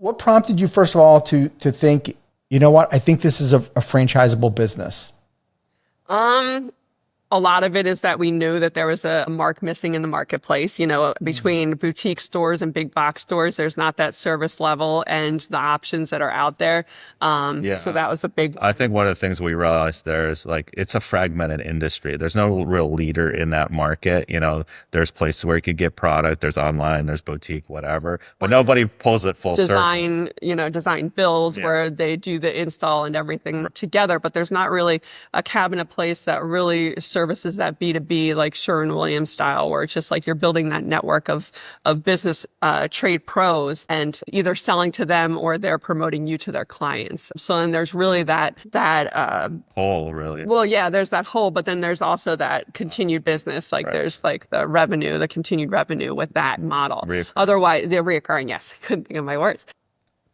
What prompted you, first of all, to think, you know what, I think this is a franchisable business? A lot of it is that we knew that there was a mark missing in the marketplace. Between boutique stores and big box stores, there's not that service level and the options that are out there. So that was a big I think one of the things we realized there is like it's a fragmented industry. There's no real leader in that market. There's places where you could get product, there's online, there's boutique, whatever, but nobody pulls it full circle. Design builds where they do the install and everything together, but there's not really a cabinet place that really services that B2B like Sherwin-Williams style, where it's just like you're building that network of business trade pros and either selling to them or they're promoting you to their clients. So then there's really that Whole, really. Well, yeah, there's that whole, but then there's also that continued business. Like there's like the continued revenue with that model. Otherwise, the reoccurring, yes, I couldn't think of my words.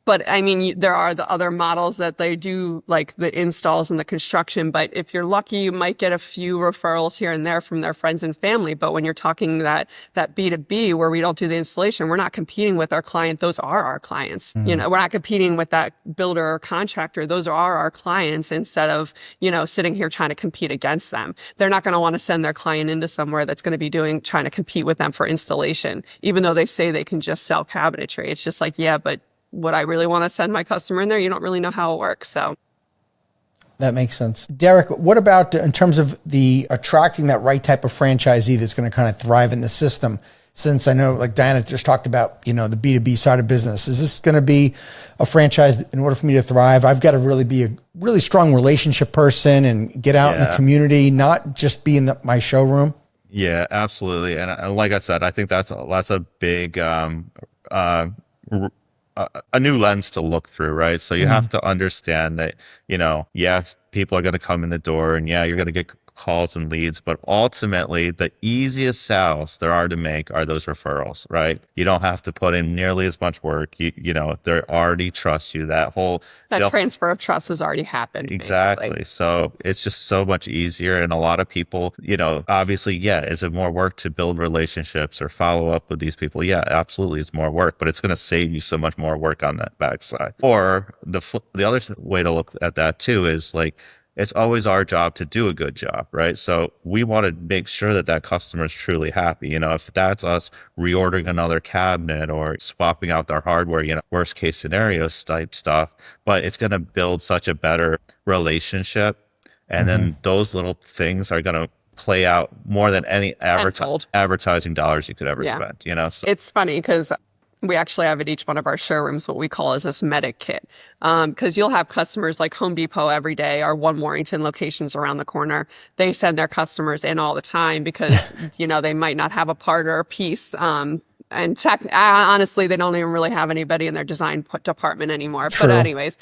But I mean, there are the other models that they do, like the installs and the construction. But if you're lucky, you might get a few referrals here and there from their friends and family. But when you're talking that B2B where we don't do the installation, we're not competing with our client. Those are our clients. We're not competing with that builder or contractor. Those are our clients instead of, sitting here trying to compete against them. They're not going to want to send their client into somewhere that's going to be trying to compete with them for installation, even though they say they can just sell cabinetry. It's just like, yeah, but would I really want to send my customer in there? You don't really know how it works. So that makes sense. Derek, what about in terms of the attracting that right type of franchisee that's going to kind of thrive in the system? Since I know, like Diana just talked about, the B2B side of business, is this going to be a franchise in order for me to thrive? I've got to really be a really strong relationship person and get out in the community, not just be in my showroom. Yeah, absolutely. And like I said, I think that's a big, a new lens to look through, right? So you have to understand that, yes, people are going to come in the door and you're going to get calls and leads, but ultimately the easiest sales there are to make are those referrals, right? You don't have to put in nearly as much work. They already trust you. That transfer of trust has already happened. Exactly. Basically. So it's just so much easier. And a lot of people, obviously, is it more work to build relationships or follow up with these people? Yeah, absolutely. It's more work, but it's going to save you so much more work on that backside. Or the other way to look at that too is like, it's always our job to do a good job, right? So we want to make sure that customer is truly happy. If that's us reordering another cabinet or swapping out their hardware, worst case scenarios type stuff, but it's going to build such a better relationship. And then those little things are going to play out more than any advertising dollars you could ever spend, So it's funny because we actually have at each one of our showrooms what we call is this medic kit. Because you'll have customers like Home Depot every day. Our One Warrington location's around the corner. They send their customers in all the time because, they might not have a part or a piece. And honestly, they don't even really have anybody in their design department anymore. True. But anyways,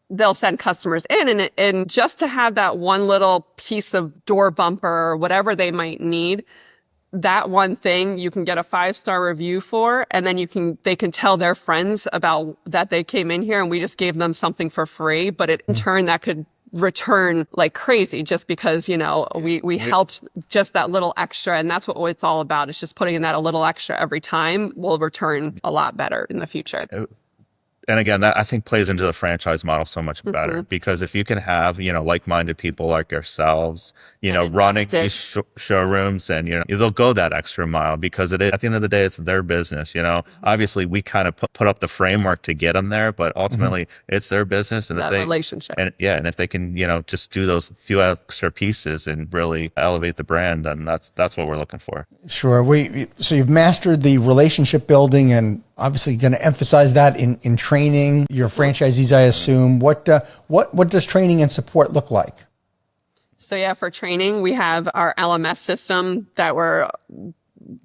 they'll send customers in and just to have that one little piece of door bumper or whatever they might need, that one thing you can get a 5-star review for, and then they can tell their friends about that they came in here and we just gave them something for free, but in turn that could return like crazy just because, we helped just that little extra. And that's what it's all about. It's just putting in that a little extra every time will return a lot better in the future. And again, that I think plays into the franchise model so much better because if you can have, like-minded people like yourselves, running these showrooms and, they'll go that extra mile because at the end of the day, it's their business, Obviously, we kind of put up the framework to get them there, but ultimately it's their business. And that relationship. And if they can, just do those few extra pieces and really elevate the brand, then that's what we're looking for. Sure. So you've mastered the relationship building and obviously going to emphasize that in training your franchisees, I assume. What does training and support look like? So for training, we have our LMS system that we're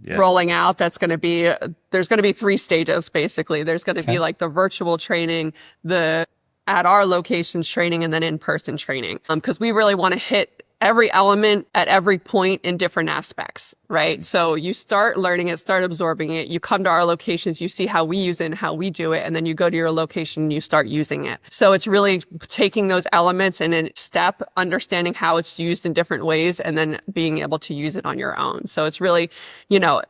rolling out. There's going to be 3 stages, basically. There's going to be like the virtual training, the at our locations training, and then in-person training. Because we really want to hit every element at every point in different aspects, right? So you start learning it, start absorbing it. You come to our locations, you see how we use it and how we do it. And then you go to your location and you start using it. So it's really taking those elements and in step, understanding how it's used in different ways, and then being able to use it on your own. So it's really,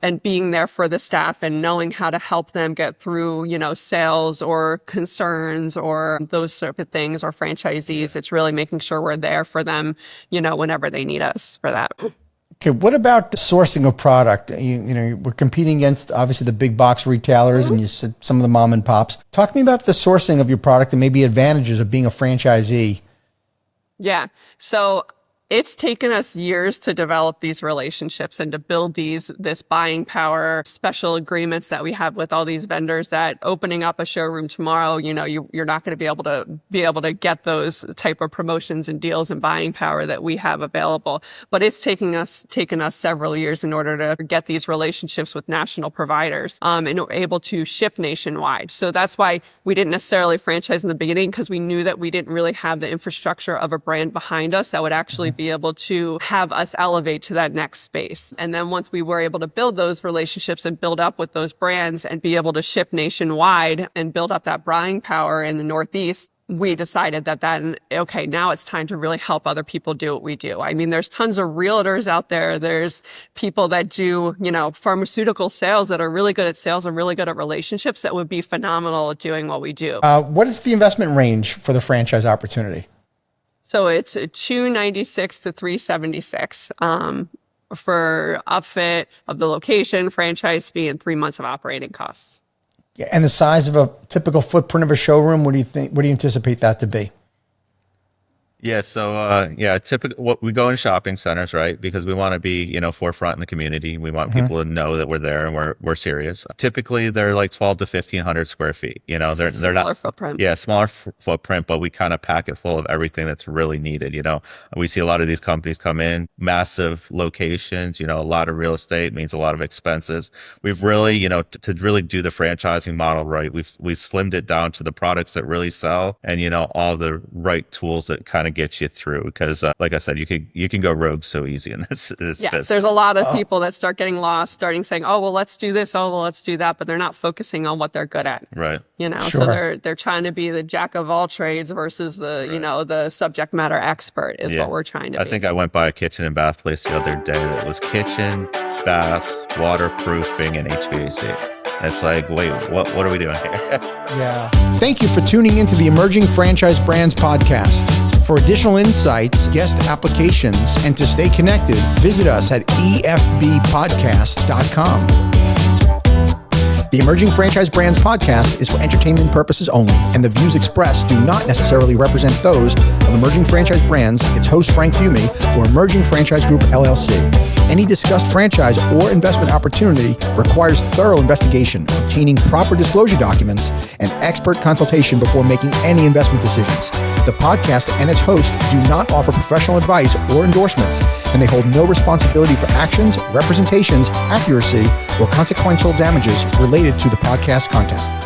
and being there for the staff and knowing how to help them get through, sales or concerns or those sort of things, or franchisees. It's really making sure we're there for them, whenever they need us for that. Okay, what about the sourcing of product? We're competing against obviously the big box retailers, and you said some of the mom and pops. Talk to me about the sourcing of your product and maybe advantages of being a franchisee. Yeah. So it's taken us years to develop these relationships and to build this buying power, special agreements that we have with all these vendors, that opening up a showroom tomorrow, you're not going to be able to get those type of promotions and deals and buying power that we have available. But it's taken us several years in order to get these relationships with national providers, and we're able to ship nationwide. So that's why we didn't necessarily franchise in the beginning, because we knew that we didn't really have the infrastructure of a brand behind us that would actually be able to have us elevate to that next space. And then once we were able to build those relationships and build up with those brands and be able to ship nationwide and build up that buying power in the Northeast, we decided that now it's time to really help other people do what we do. I mean, there's tons of realtors out there. There's people that do, pharmaceutical sales that are really good at sales and really good at relationships that would be phenomenal at doing what we do. What is the investment range for the franchise opportunity? So it's $296 to $376 for upfit of the location, franchise fee, and 3 months of operating costs. Yeah, and the size of a typical footprint of a showroom, what do you anticipate that to be? Yeah. So, typically we go in shopping centers, right? Because we want to be, forefront in the community. We want people to know that we're there and we're serious. Typically they're like 12 to 1500 square feet. They're not smaller footprint. Yeah, smaller footprint, but we kind of pack it full of everything that's really needed. We see a lot of these companies come in, massive locations, a lot of real estate means a lot of expenses. We've really, to really do the franchising model right, we've slimmed it down to the products that really sell and, all the right tools that kind of get you through, because like I said, you can go rogue so easy in this business. There's a lot of people that start getting lost, saying, oh, well, let's do this, oh, well, let's do that, but they're not focusing on what they're good at. Right. Sure. So they're trying to be the jack of all trades versus the the subject matter expert is what we're trying to be. I think I went by a kitchen and bath place the other day that was kitchen, baths, waterproofing, and HVAC. It's like, wait, what are we doing here? Yeah. Thank you for tuning into the Emerging Franchise Brands podcast. For additional insights, guest applications, and to stay connected, visit us at efbpodcast.com. The Emerging Franchise Brands podcast is for entertainment purposes only, and the views expressed do not necessarily represent those of Emerging Franchise Brands, its host Frank Fiume, or Emerging Franchise Group LLC. Any discussed franchise or investment opportunity requires thorough investigation, obtaining proper disclosure documents, and expert consultation before making any investment decisions. The podcast and its host do not offer professional advice or endorsements, and they hold no responsibility for actions, representations, accuracy, or consequential damages related to the podcast content.